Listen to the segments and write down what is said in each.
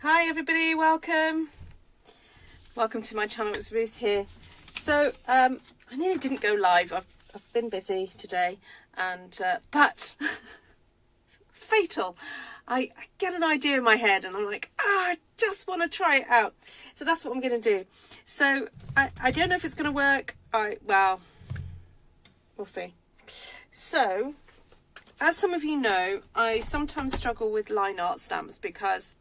Hi everybody, welcome to my channel. It's Ruth here. So I nearly didn't go live. I've been busy today, and but fatal, I get an idea in my head and I'm like, I just want to try it out. So that's what I'm going to do. So I don't know if it's going to work. Well, we'll see. So as some of you know, I sometimes struggle with line art stamps because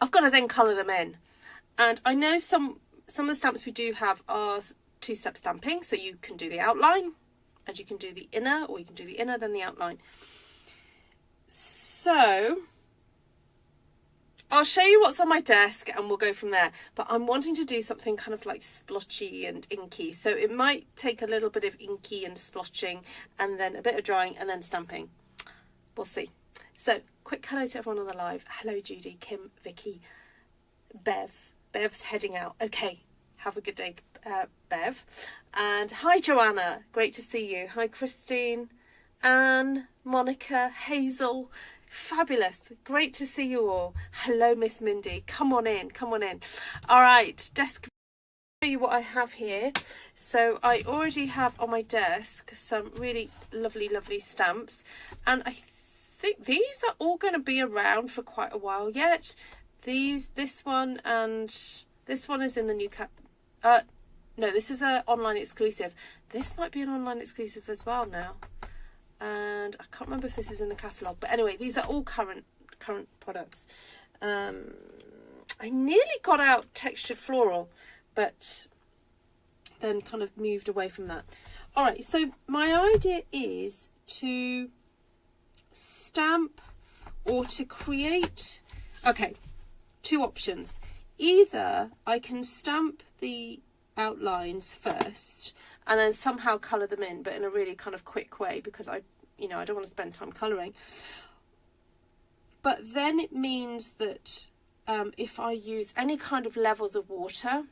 I've got to then colour them in. And I know some of the stamps we do have are two-step stamping, so you can do the outline and you can do the inner, or you can do the inner then the outline. So I'll show you what's on my desk and we'll go from there. But I'm wanting to do something kind of like splotchy and inky, so it might take a little bit of inky and splotching and then a bit of drying and then stamping. We'll see. So quick hello to everyone on the live. Hello Judy, Kim, Vicky, Bev. Bev's heading out. Okay, have a good day, Bev. And hi Joanna, great to see you. Hi Christine, Anne, Monica, Hazel. Fabulous, great to see you all. Hello Miss Mindy, come on in, come on in. All right, desk, show you what I have here. So I already have on my desk some really lovely stamps, and I think these are all going to be around for quite a while yet. This one and this one is in the new no, this is an online exclusive. This might be an online exclusive as well now, and I can't remember if this is in the catalogue, but anyway, these are all current products. I nearly got out textured floral, but then kind of moved away from that. All right, so my idea is to stamp or to create, okay, two options. Either I can stamp the outlines first and then somehow colour them in, but in a really kind of quick way, because I don't want to spend time colouring. But then it means that if I use any kind of levels of water,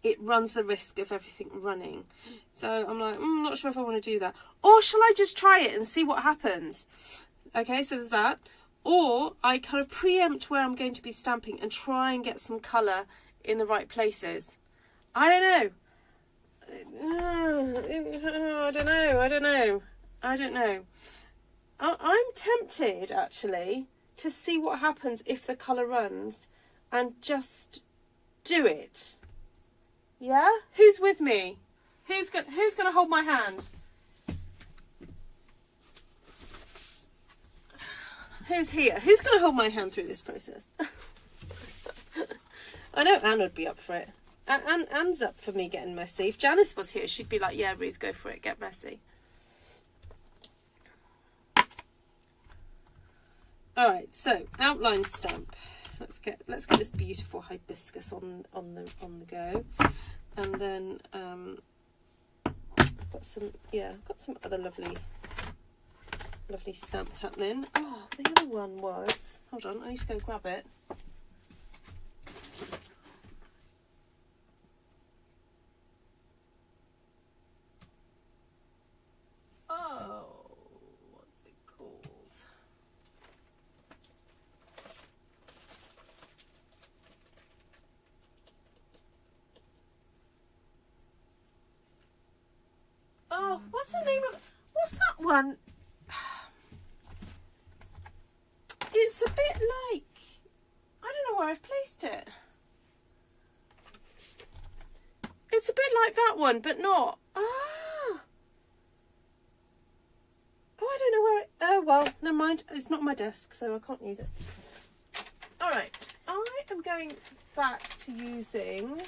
it runs the risk of everything running. So I'm like, I'm not sure if I want to do that. Or shall I just try it and see what happens? Okay, so there's that. Or I kind of preempt where I'm going to be stamping and try and get some colour in the right places. I don't know. I don't know. I'm tempted actually to see what happens if the colour runs and just do it. Yeah? Who's with me? Who's going to hold my hand? Who's here? Who's going to hold my hand through this process? I know Anne would be up for it. Anne's up for me getting messy. If Janice was here, she'd be like, yeah, Ruth, go for it. Get messy. All right, so outline stamp. Let's get this beautiful hibiscus on the go, and then I've got some other lovely stamps happening. Oh, the other one was, hold on, I need to go grab it. Oh, what's it called? Oh, what's the name of, what's that one? It's a bit like, I don't know where I've placed it. It's a bit like that one, but not. Oh, I don't know where it, oh well, never mind. It's not on my desk, so I can't use it. All right, I am going back to using,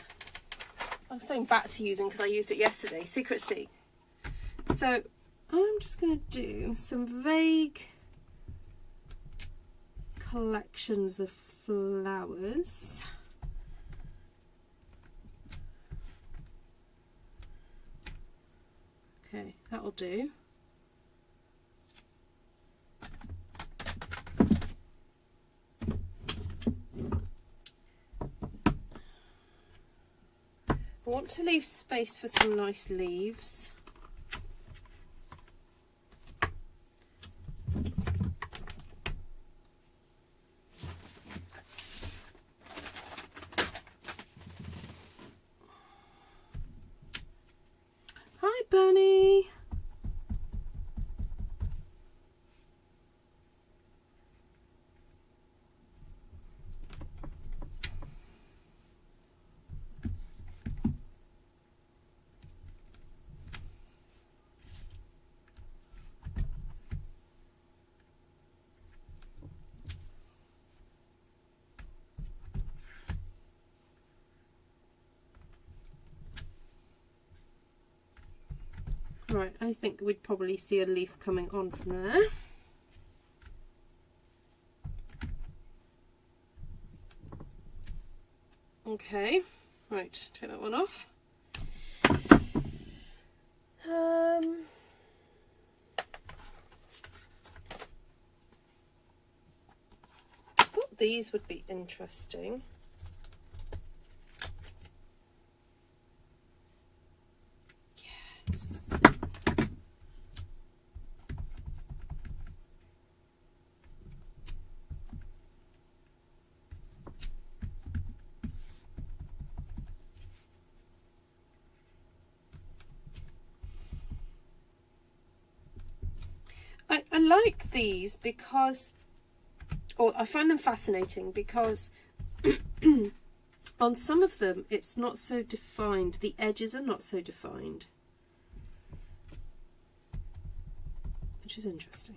I'm saying back to using because I used it yesterday, Secret Sea. So I'm just going to do some vague collections of flowers. Okay, that'll do. I want to leave space for some nice leaves. Right, I think we'd probably see a leaf coming on from there. Okay, right, take that one off. I thought these would be interesting. Yes. I like these because, or I find them fascinating because on some of them it's not so defined, the edges are not so defined, which is interesting.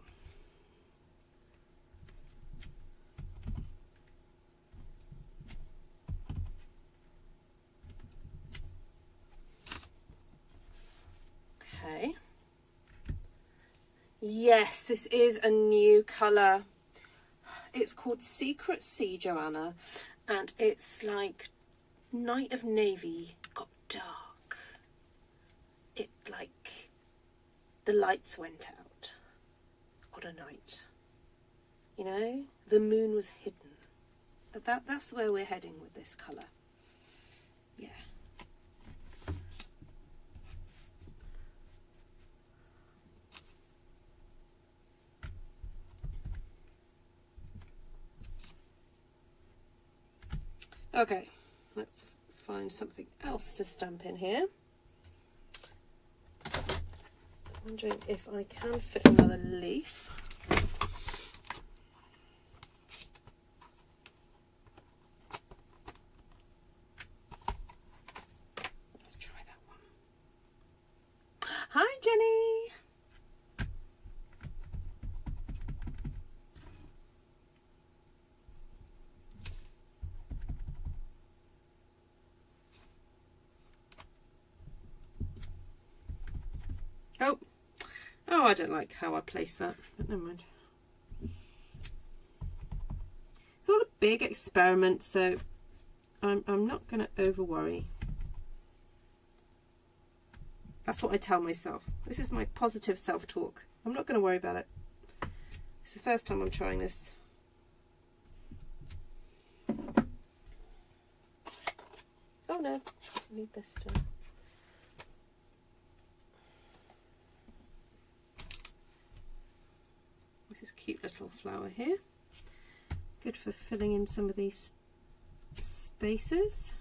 Okay. Yes, this is a new colour. It's called Secret Sea, Joanna, and it's like Night of Navy got dark. It like the lights went out on a night. You know, the moon was hidden. But that's where we're heading with this colour. Yeah. Okay, let's find something else to stamp in here. I'm wondering if I can fit another leaf. Let's try that one. Hi, Jenny. Oh, I don't like how I placed that, but never mind. It's all a big experiment, so I'm not going to over worry. That's what I tell myself. This is my positive self-talk. I'm not going to worry about it. It's the first time I'm trying this. Oh no, I need this still. This is a cute little flower here. Good for filling in some of these spaces.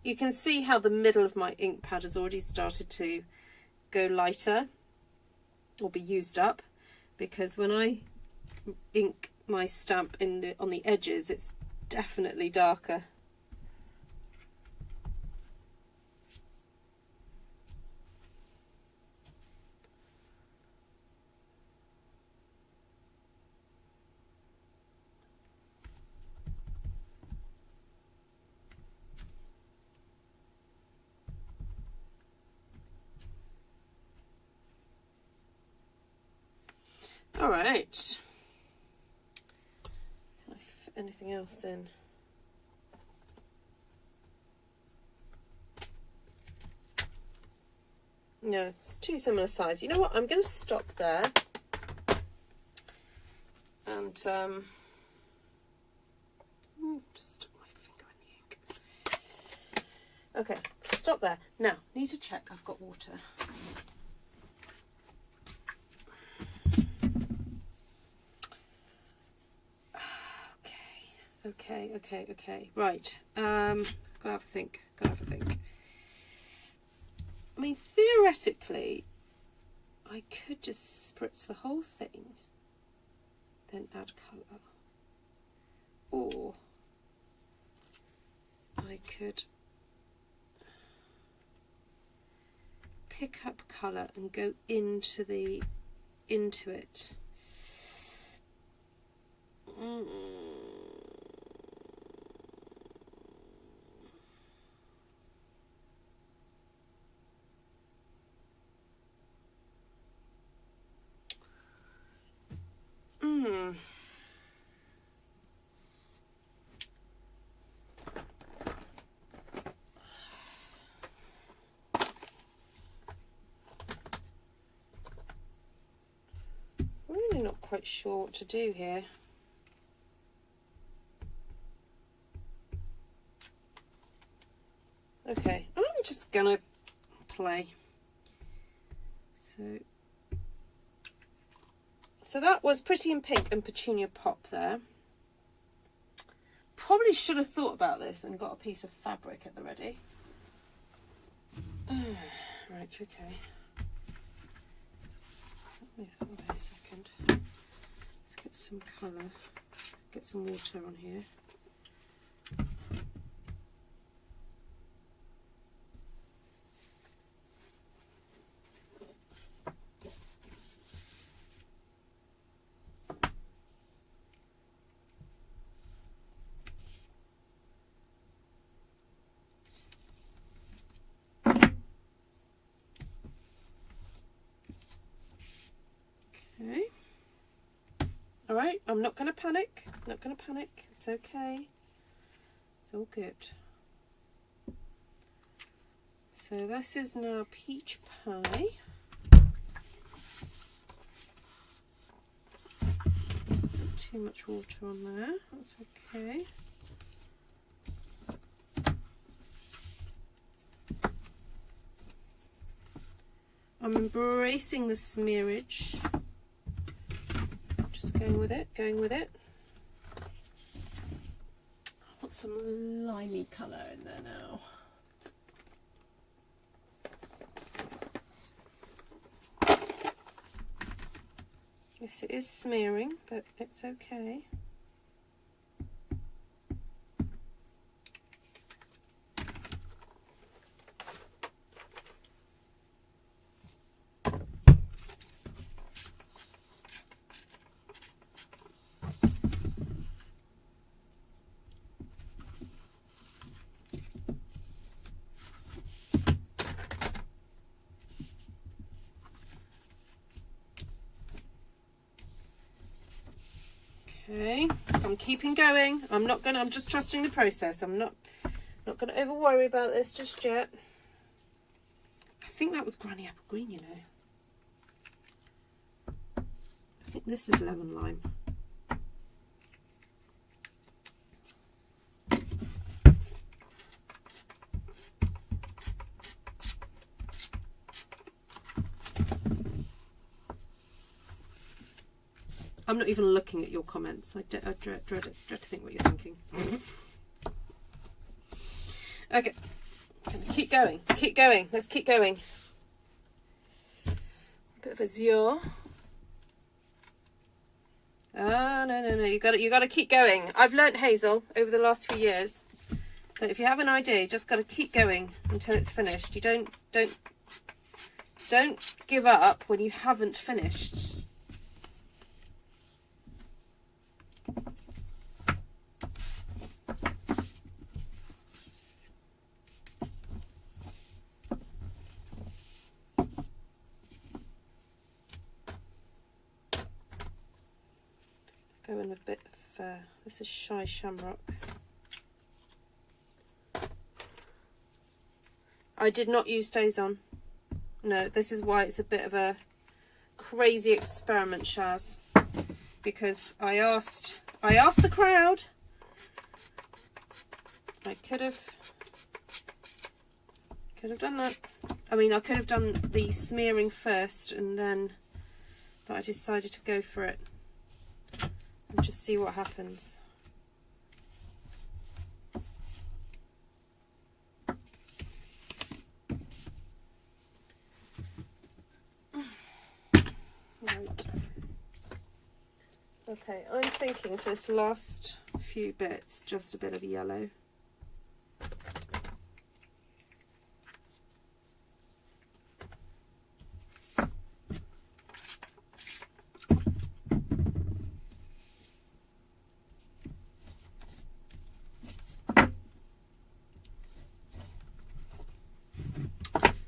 You can see how the middle of my ink pad has already started to go lighter or be used up, because when I ink my stamp on the edges, it's definitely darker. All right. Can I fit anything else in? No, it's too similar size. You know what? I'm going to stop there. And just stuck my finger in the ink. Okay, stop there. Now, need to check I've got water. Okay. Right. Gotta have a think. I mean, theoretically, I could just spritz the whole thing, then add colour. or I could pick up colour and go into it. Really not quite sure what to do here. Okay, I'm just gonna play. So that was Pretty in Pink and Petunia Pop there. Probably should have thought about this and got a piece of fabric at the ready. Right, okay. Move that away a second. Let's get some colour, get some water on here. Okay. All right, I'm not going to panic. Not going to panic. It's okay. It's all good. So this is now peach pie. Too much water on there. That's okay. I'm embracing the smearage. Just going with it, going with it. I want some limey colour in there now. Yes, it is smearing, but it's okay. Okay, I'm keeping going. I'm just trusting the process. I'm not gonna over worry about this just yet. I think that was Granny Apple Green, you know. I think this is Lemon Lime. I'm not even looking at your comments. I dread to think what you're thinking. Okay, keep going. Keep going. Let's keep going. A bit of azure. Ah, no. You got to keep going. I've learnt, Hazel, over the last few years that if you have an idea, you just got to keep going until it's finished. You don't give up when you haven't finished. Go in a bit of, this is Shy Shamrock. I did not use Stays On. No, this is why it's a bit of a crazy experiment, Shaz. Because I asked the crowd. I could have done that. I mean, I could have done the smearing first and then, but I decided to go for it. And just see what happens. Right. Okay, I'm thinking for this last few bits, just a bit of yellow.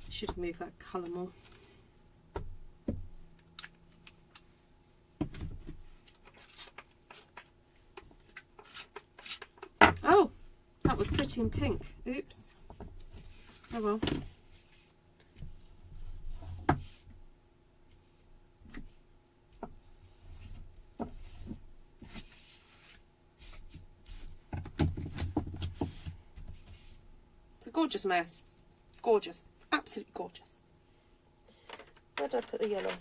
Should move that colour more. Oh, that was pretty in pink. Oops. Oh well. It's a gorgeous mess. Gorgeous. Absolutely gorgeous. Where did I put the yellow?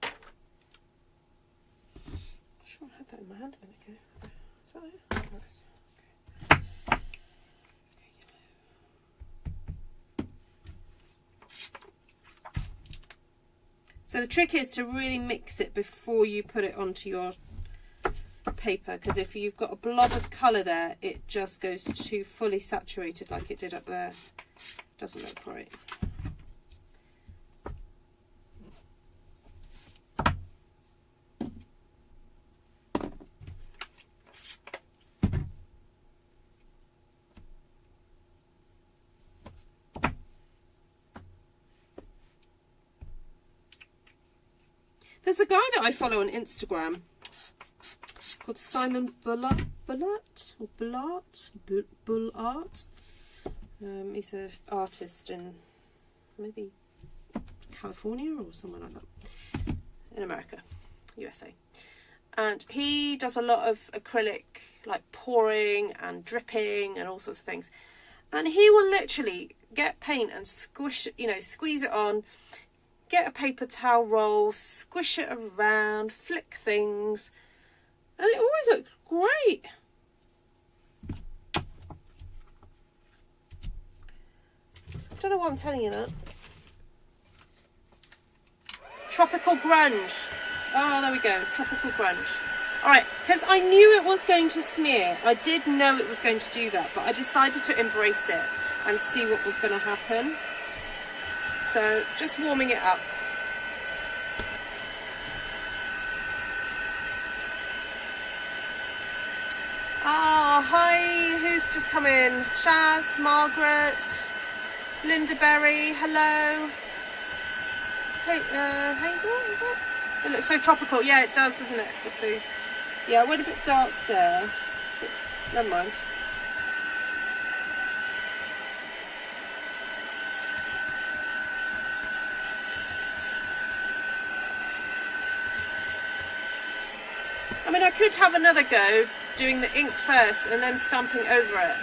I'm sure I had that in my hand a minute ago. Is that it? There it is. Okay. So the trick is to really mix it before you put it onto your paper, because if you've got a blob of colour there, it just goes too fully saturated like it did up there. Doesn't look right. There's a guy that I follow on Instagram called Simon Bullart. He's an artist in maybe California or somewhere like that, in America, USA. And he does a lot of acrylic, like pouring and dripping and all sorts of things. And he will literally get paint and squish it, squeeze it on, get a paper towel roll, squish it around, flick things, and it always looks great. Don't know why I'm telling you that. Tropical grunge. Oh, there we go. Tropical grunge. Alright, because I knew it was going to smear. I did know it was going to do that, but I decided to embrace it and see what was going to happen. So, just warming it up. Oh, hi. Who's just come in? Shaz, Margaret, Linda Berry, hello. Hey, Hazel, is it? It looks so tropical. Yeah, it does, doesn't it? With the, yeah, it went a bit dark there. But never mind. I mean, I could have another go doing the ink first and then stamping over it.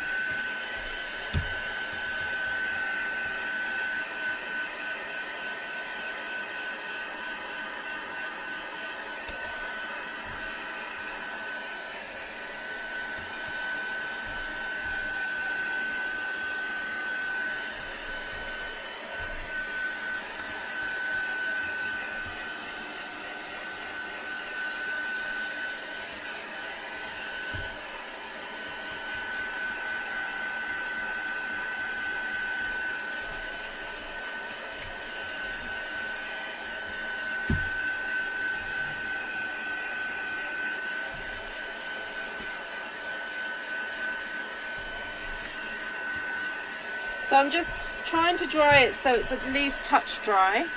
So I'm just trying to dry it so it's at least touch dry.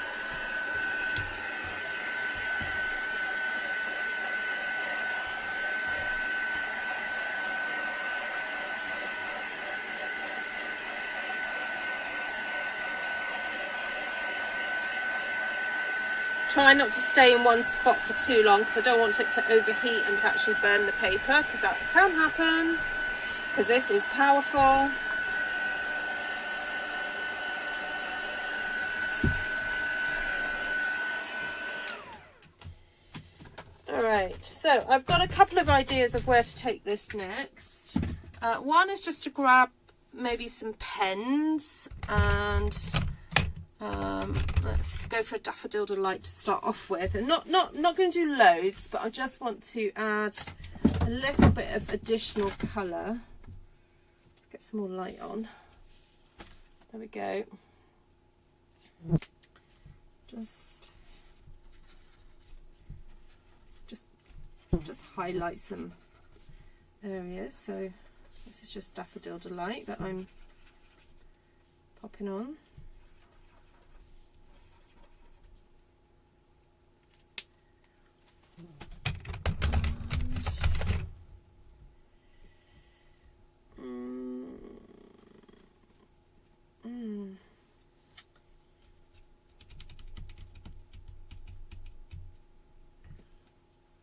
Try not to stay in one spot for too long because I don't want it to overheat and to actually burn the paper, because that can happen, because this is powerful. Alright, so I've got a couple of ideas of where to take this next. One is just to grab maybe some pens and let's go for a Daffodil Delight to start off with. And not going to do loads, but I just want to add a a little bit of additional colour. Let's get some more light on. There we go. Just highlight some areas. So this is just Daffodil Delight that I'm popping on.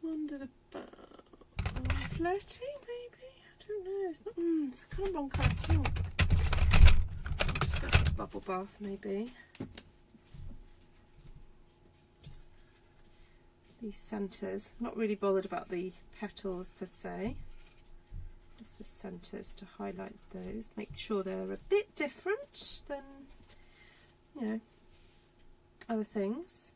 Wondered about flirty, maybe? I don't know. It's not. It's a kind of wrong colour pink. I'll just go for Bubble Bath, maybe. Just these centres. Not really bothered about the petals per se. Just the centres to highlight those. Make sure they're a bit different than, you know, other things.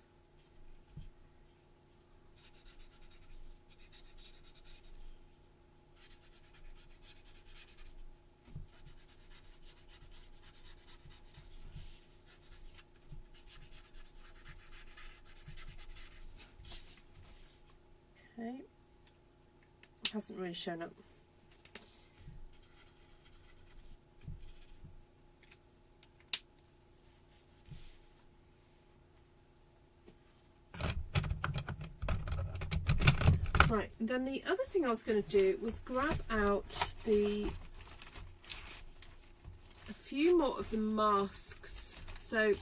Okay, it hasn't really shown up. Right, then the other thing I was going to do was grab out a few more of the masks. So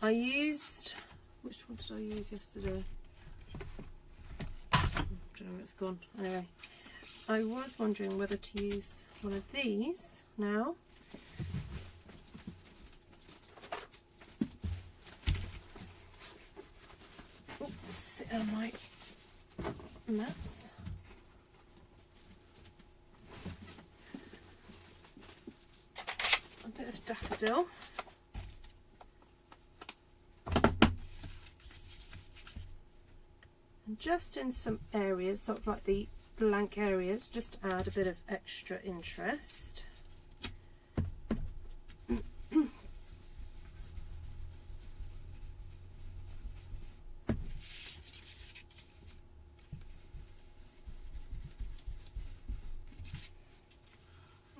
I used, which one did I use yesterday? I don't know where it's gone. Anyway, I was wondering whether to use one of these now. Oops, sit on my mats. A bit of daffodil. And just in some areas, sort of like the blank areas, just add a bit of extra interest.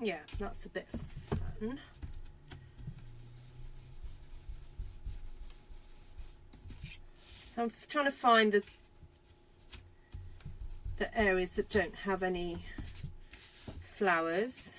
Yeah, that's a bit fun. So I'm trying to find the areas that don't have any flowers.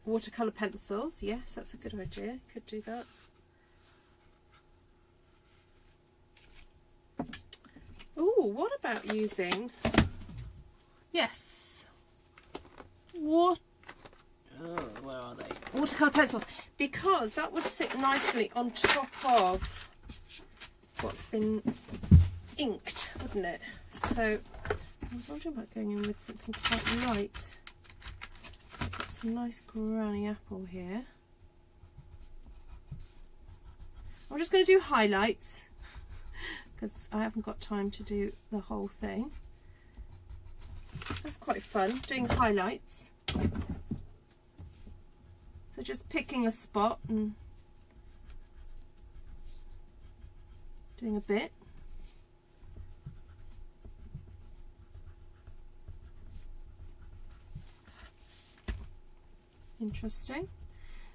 Watercolour pencils, yes, that's a good idea. Could do that. Oh, what about using, yes, where are they? Watercolour pencils, because that would sit nicely on top of what's been inked, wouldn't it? So I was wondering about going in with something quite light. Some nice granny apple here. I'm just going to do highlights because I haven't got time to do the whole thing. That's quite fun, doing highlights. So just picking a spot and doing a bit. Interesting.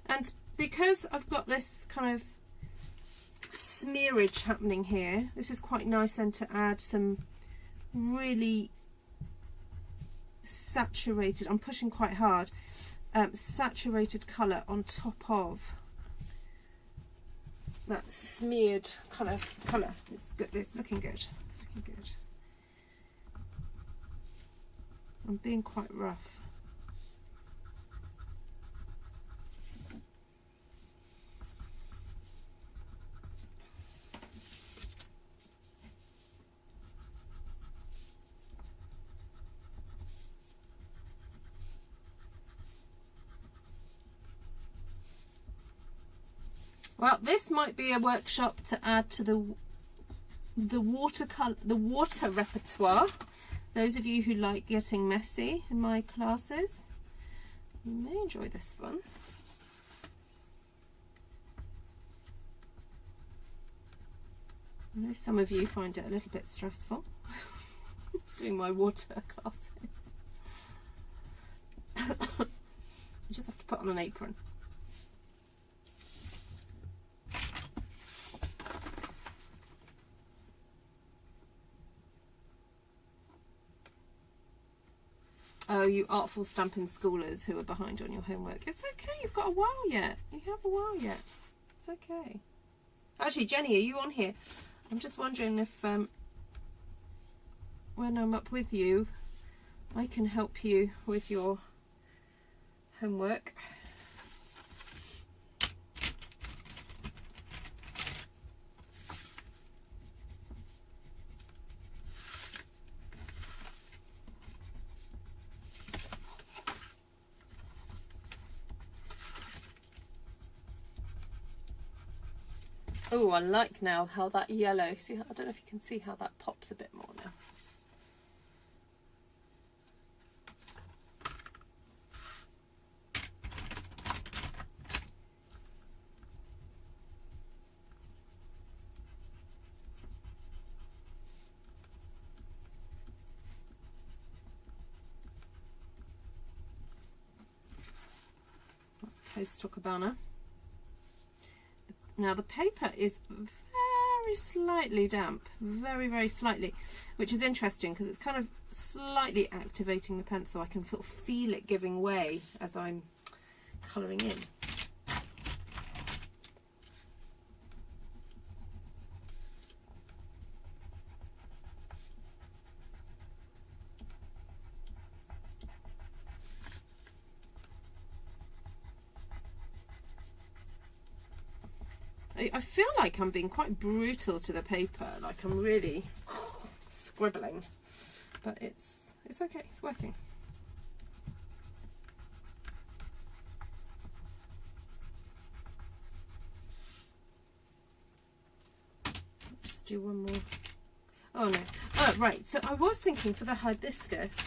And because I've got this kind of smearage happening here, this is quite nice then to add some really saturated, I'm pushing quite hard, saturated colour on top of that smeared kind of colour. It's good, it's looking good, it's looking good. I'm being quite rough. Well, this might be a workshop to add to the water repertoire. Those of you who like getting messy in my classes, you may enjoy this one. I know some of you find it a little bit stressful doing my water classes. You just have to put on an apron. Oh, you artful stampin schoolers who are behind on your homework. It's okay, you've got a while yet. You have a while yet. It's okay. Actually, Jenny, are you on here? I'm just wondering if when I'm up with you, I can help you with your homework. Oh, I like now how that yellow, see, I don't know if you can see how that pops a bit more now. That's Coastal Cabana. Now the paper is very slightly damp, very, very slightly, which is interesting because it's kind of slightly activating the pencil. I can sort of feel it giving way as I'm colouring in. I feel like I'm being quite brutal to the paper, like I'm really scribbling, but it's okay, it's working. Just do one more. Oh no. Oh right, so I was thinking for the hibiscus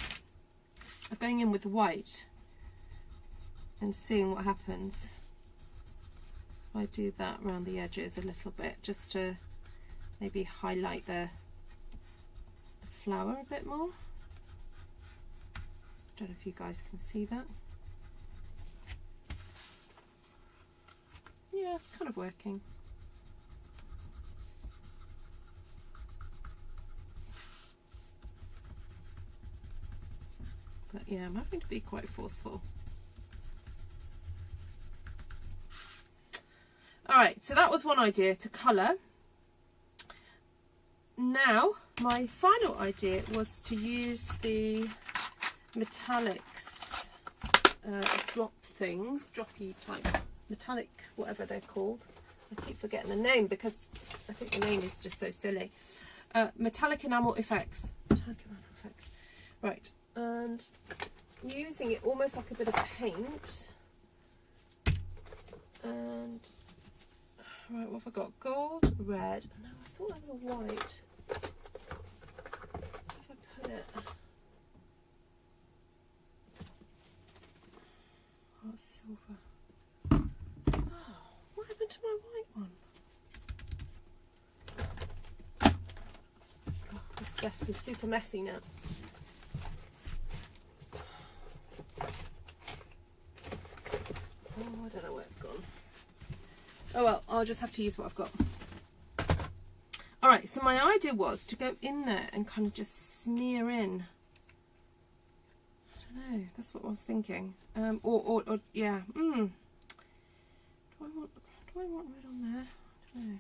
of going in with white and seeing what happens. I do that around the edges a little bit, just to maybe highlight the flower a bit more. Don't know if you guys can see that. Yeah, it's kind of working. But yeah, I'm having to be quite forceful. Alright, so that was one idea, to colour. Now, my final idea was to use the metallics drop things, droppy type, metallic, whatever they're called. I keep forgetting the name because I think the name is just so silly. Metallic enamel effects. Metallic enamel effects. Right, and using it almost like a bit of paint. And right, what have I got? Gold, red. No, I thought that was a white. If I put it. Oh, it's silver. Oh, what happened to my white one? Oh, this desk is super messy now. Oh, I don't know where it's gone. Oh well, I'll just have to use what I've got. Alright, so my idea was to go in there and kind of just smear in. I don't know, that's what I was thinking. Or yeah. Do I want red on there? I don't know.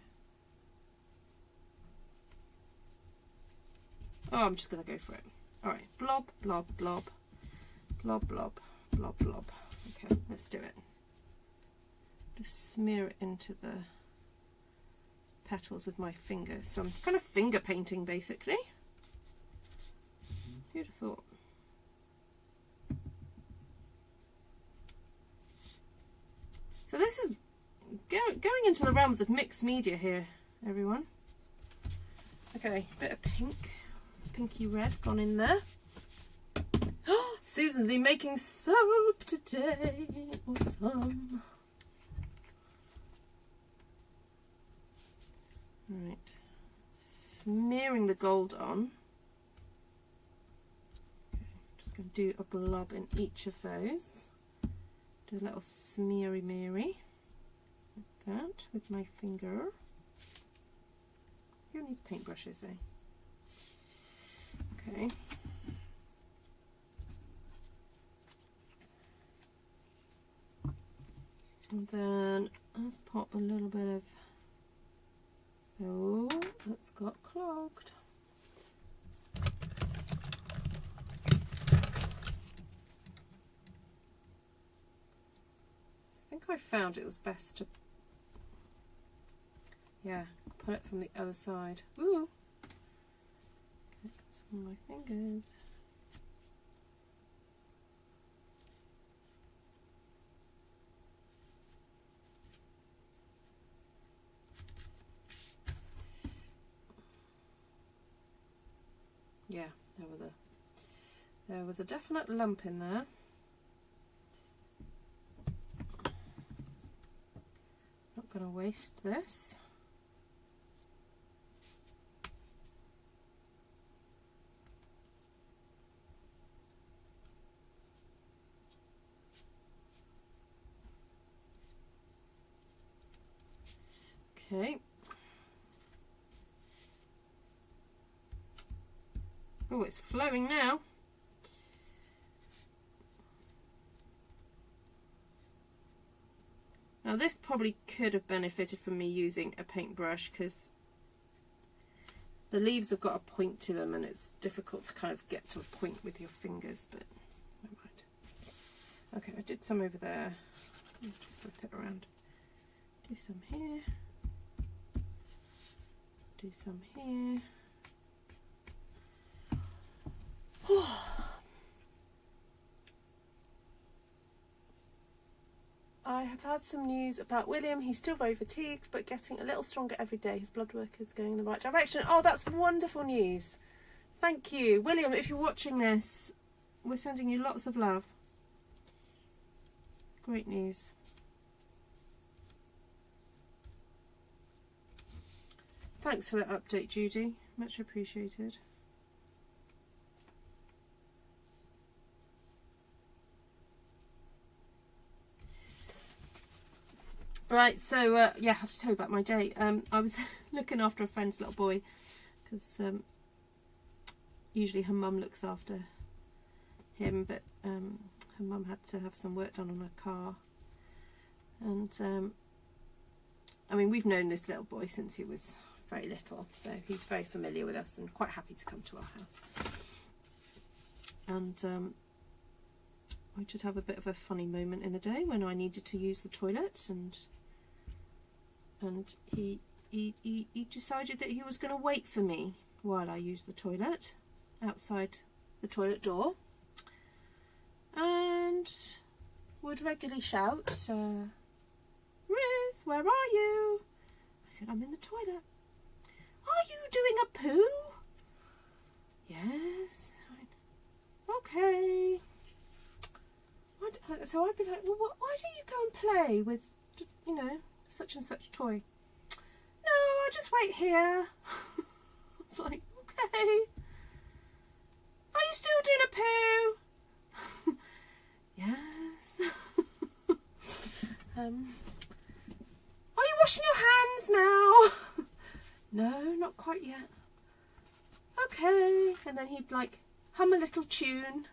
Oh, I'm just going to go for it. Alright, blob, blob, blob, blob, blob, blob, blob. Okay, let's do it. Just smear it into the petals with my fingers. So I'm kind of finger painting basically. Who'd have thought? So this is going into the realms of mixed media here, everyone. Okay, bit of pink, pinky red gone in there. Susan's been making soap today. Awesome. Right, smearing the gold on. Okay, just going to do a blob in each of those. Do a little smeary Mary like that with my finger. Who needs paintbrushes, eh? Okay. And then let's pop a little bit of, oh, that's got clogged. I think I found it was best to, yeah, put it from the other side. Ooh. Okay, got some of my fingers. Yeah, there was a definite lump in there. Not going to waste this. Okay. Oh, it's flowing now. Now this probably could have benefited from me using a paintbrush because the leaves have got a point to them and it's difficult to kind of get to a point with your fingers, but never mind. Okay, I did some over there. Flip it around. Do some here. Do some here. I have had some news about William. He's still very fatigued, but getting a little stronger every day. His blood work is going in the right direction. Oh, that's wonderful news. Thank you. William, if you're watching this, we're sending you lots of love. Great news. Thanks for that update, Judy. Much appreciated. Right, so yeah, I have to tell you about my day. I was looking after a friend's little boy because usually her mum looks after him, but her mum had to have some work done on her car. And I mean, we've known this little boy since he was very little, so he's very familiar with us and quite happy to come to our house. And I did have a bit of a funny moment in the day when I needed to use the toilet, and he decided that he was going to wait for me while I used the toilet outside the toilet door, and would regularly shout, "Ruth, where are you?" I said, "I'm in the toilet." "Are you doing a poo?" "Yes." "Okay." So I'd be like, "Well, why don't you go and play with, you know, such and such toy?" "No, I'll just wait here." I was like, "Okay." "Are you still doing a poo?" "Yes." "Are you washing your hands now?" "No, not quite yet." "Okay." And then he'd like hum a little tune.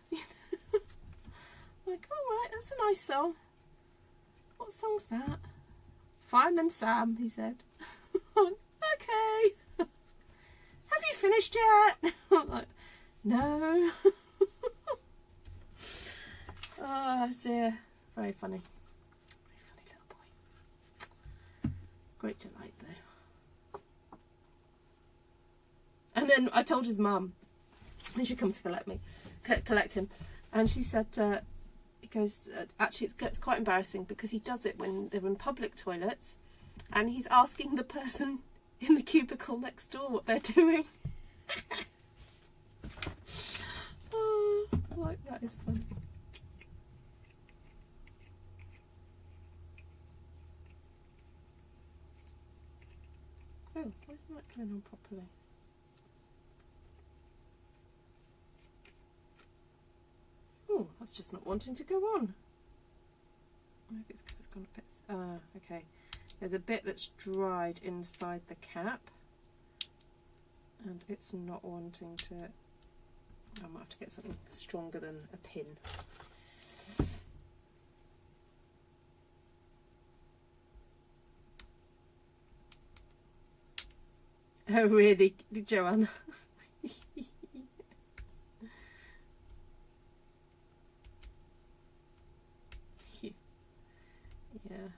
Like, all right, that's a nice song. "What song's that?" "Fireman Sam," he said. "Okay." "Have you finished yet?" I'm like, "No." Oh dear, very funny. Very funny little boy. Great delight though. And then I told his mum he should come to collect him, and she said, it goes, actually it's quite embarrassing because he does it when they're in public toilets, And he's asking the person in the cubicle next door what they're doing. Oh, like that is funny. Oh, why isn't that going on properly? Oh, that's just not wanting to go on. Maybe it's because it's gone a bit... okay. There's a bit that's dried inside the cap. And it's not wanting to... I might have to get something stronger than a pin. Oh, really, Joanne? Yeah.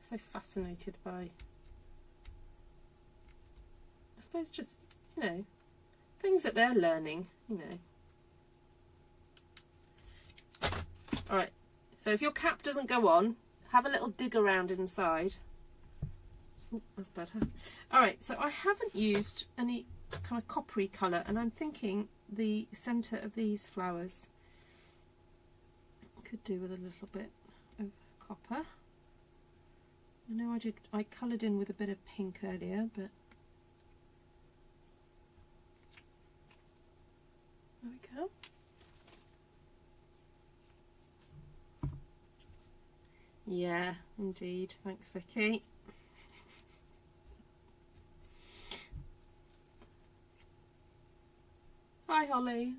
So fascinated by, I suppose, just, you know, things that they're learning, you know. Alright, so if your cap doesn't go on, have a little dig around inside. Ooh, that's better. Alright, so I haven't used any kind of coppery colour, and I'm thinking the centre of these flowers could do with a little bit of copper. I know I coloured in with a bit of pink earlier, but there we go. Yeah, indeed. Thanks, Vicky. Hi, Holly.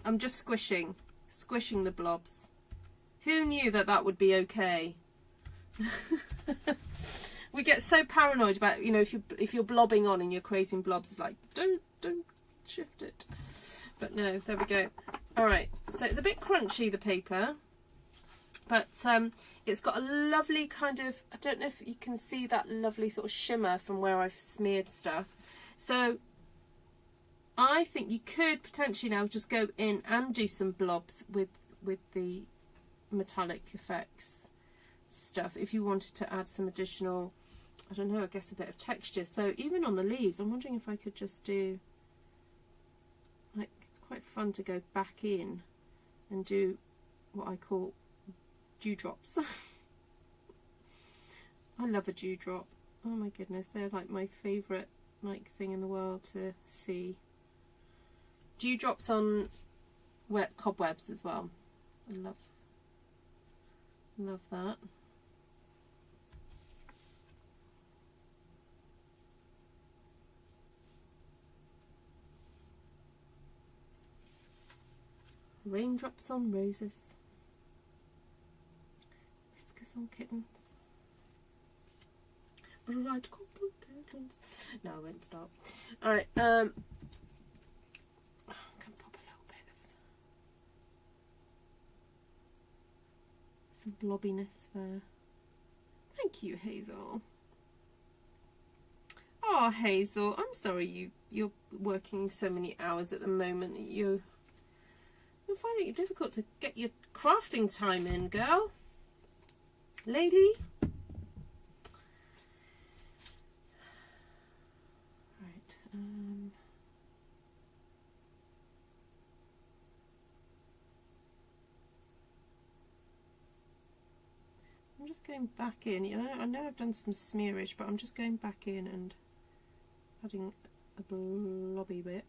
I'm just squishing the blobs. Who knew that that would be okay? We get so paranoid about, you know, if you're blobbing on and you're creating blobs, it's like don't shift it. But no, there we go. All right, so it's a bit crunchy, the paper, but it's got a lovely kind of, I don't know if you can see that lovely sort of shimmer from where I've smeared stuff. So I think you could potentially now just go in and do some blobs with the metallic effects stuff if you wanted to add some additional, I don't know, I guess a bit of texture. So even on the leaves, I'm wondering if I could just do, like, it's quite fun to go back in and do what I call dewdrops. I love a dewdrop. Oh my goodness, they're like my favourite like thing in the world to see. Dewdrops on wet cobwebs as well. I love that. Raindrops on roses. Whiskers on kittens. Bright complications. No, I won't stop. Alright, I'm gonna pop a little bit of some blobbiness there. Thank you, Hazel. Oh, Hazel, I'm sorry you're working so many hours at the moment that you're finding it difficult to get your crafting time in, girl. Lady. Right. I'm just going back in. You know, I know I've done some smearage, but I'm just going back in and adding a blobby bit.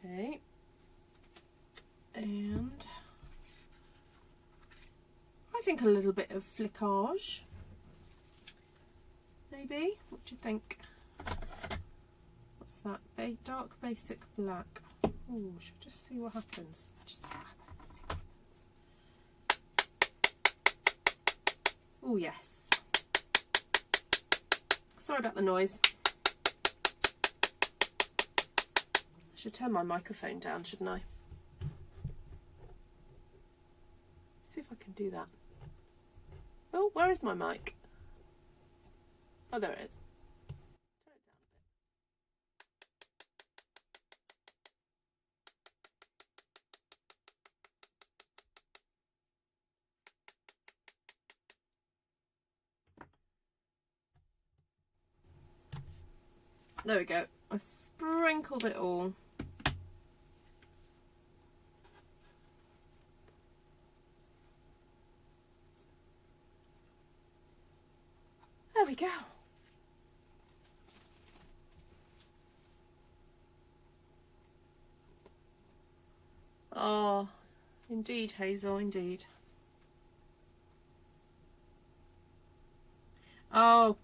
Okay, and I think a little bit of flickage, maybe. What do you think? What's that? Dark basic black. Oh, should I just see what happens? Just see what happens. Oh yes. Sorry about the noise. I should turn my microphone down, shouldn't I? See if I can do that. Oh, where is my mic? Oh, there it is. Turn it down a bit. There we go. I sprinkled it all. There we go. Oh, indeed, Hazel, indeed. Oh,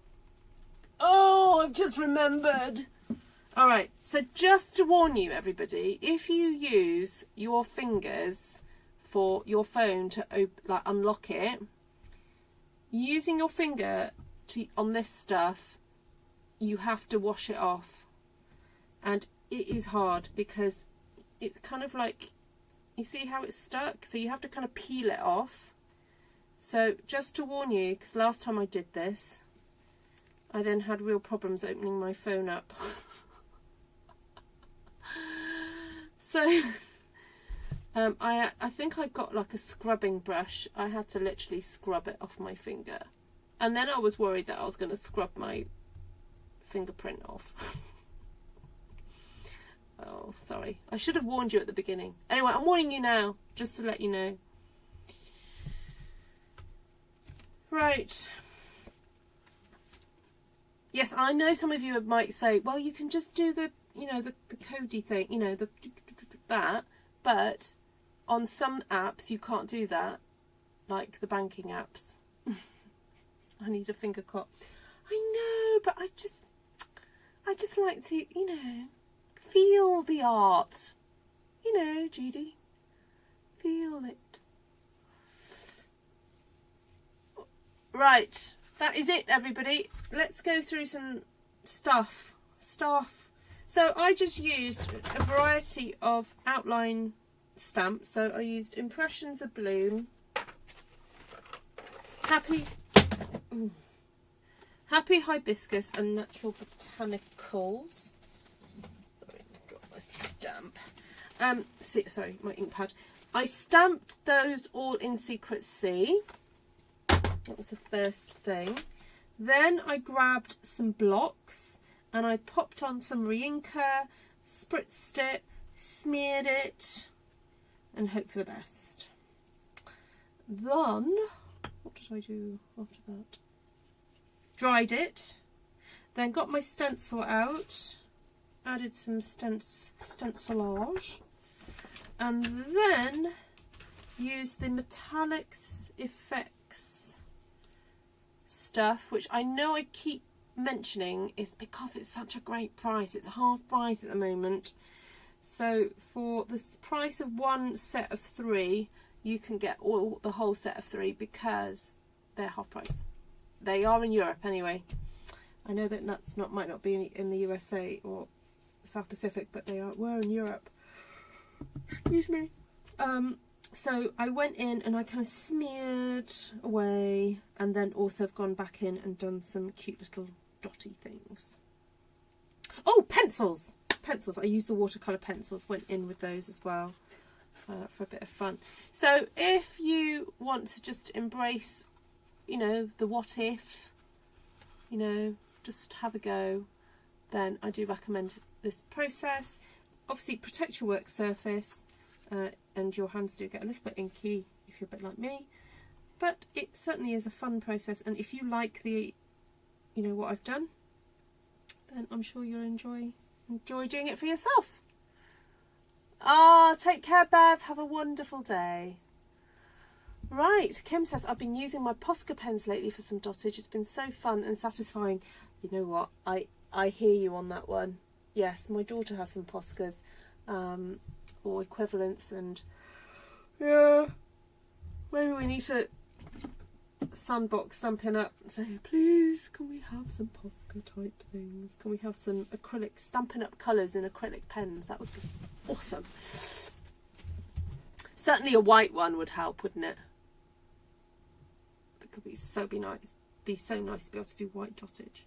I've just remembered. All right, so just to warn you, everybody, if you use your fingers for your phone to unlock it, using your finger on this stuff, you have to wash it off, and it is hard because it's kind of like, you see how it's stuck, so you have to kind of peel it off. So just to warn you, because last time I did this, I then had real problems opening my phone up. So I think I got like a scrubbing brush. I had to literally scrub it off my finger, and then I was worried that I was going to scrub my fingerprint off. Oh, sorry. I should have warned you at the beginning. Anyway, I'm warning you now, just to let you know. Right. Yes, I know some of you might say, well, you can just do the, the Cody thing, that. But on some apps, you can't do that, like the banking apps. I need a finger cot. I know, but I just like to, feel the art. Judy. Feel it. Right. That is it, everybody. Let's go through some stuff. So I just used a variety of outline stamps. So I used Impressions of Bloom, Happy Hibiscus, and Natural Botanicals. Sorry, I got my stamp. Sorry, my ink pad. I stamped those all in Secret C. That was the first thing. Then I grabbed some blocks and I popped on some reinker, spritzed it, smeared it, and hope for the best. Then, what did I do after that? Dried it. Then got my stencil out, added some stencilage, and then used the Metallics Effects stuff, which I know I keep mentioning is because it's such a great price. It's half price at the moment. So for the price of one set of 3, you can get the whole set of 3 because they're half price. They are in Europe anyway. I know that might not be in the USA or South Pacific, but were in Europe. Excuse me. So I went in and I kind of smeared away, and then also have gone back in and done some cute little dotty things. Oh, pencils! I used the watercolour pencils, went in with those as well for a bit of fun. So if you want to just embrace, the what if, just have a go, then I do recommend this process. Obviously protect your work surface. And your hands do get a little bit inky if you're a bit like me, but it certainly is a fun process, and if you like what I've done, then I'm sure you'll enjoy doing it for yourself. Take care, Bev. Have a wonderful day. Right, Kim says, I've been using my Posca pens lately for some dottage. It's been so fun and satisfying. You know what, I hear you on that one. Yes, my daughter has some Poscas. Or equivalents, and yeah, maybe we need to sandbox Stampin' Up and say, please, can we have some Posca type things? Can we have some acrylic Stampin' Up colours in acrylic pens? That would be awesome. Certainly a white one would help, wouldn't it? It could be so nice to be able to do white dottage.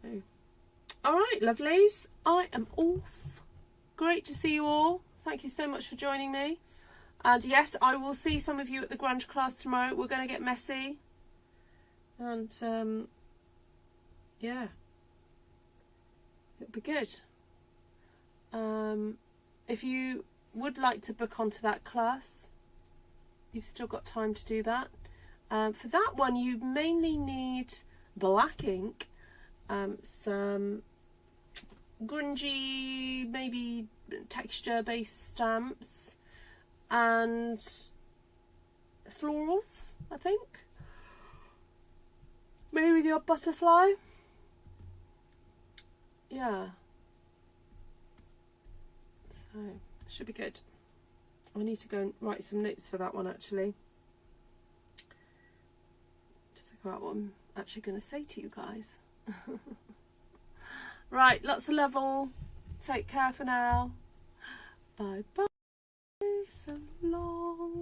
Oh. All right, lovelies, I am off. Great to see you all. Thank you so much for joining me. And yes, I will see some of you at the grunge class tomorrow. We're going to get messy. And yeah, It'll be good. If you would like to book onto that class, you've still got time to do that. For that one, you mainly need black ink, some grungy, maybe texture-based stamps, and florals, I think. Maybe the odd butterfly. Yeah. So, should be good. I need to go and write some notes for that one, actually, to figure out what I'm actually going to say to you guys. Right, lots of love all. Take care for now. Bye bye. So long.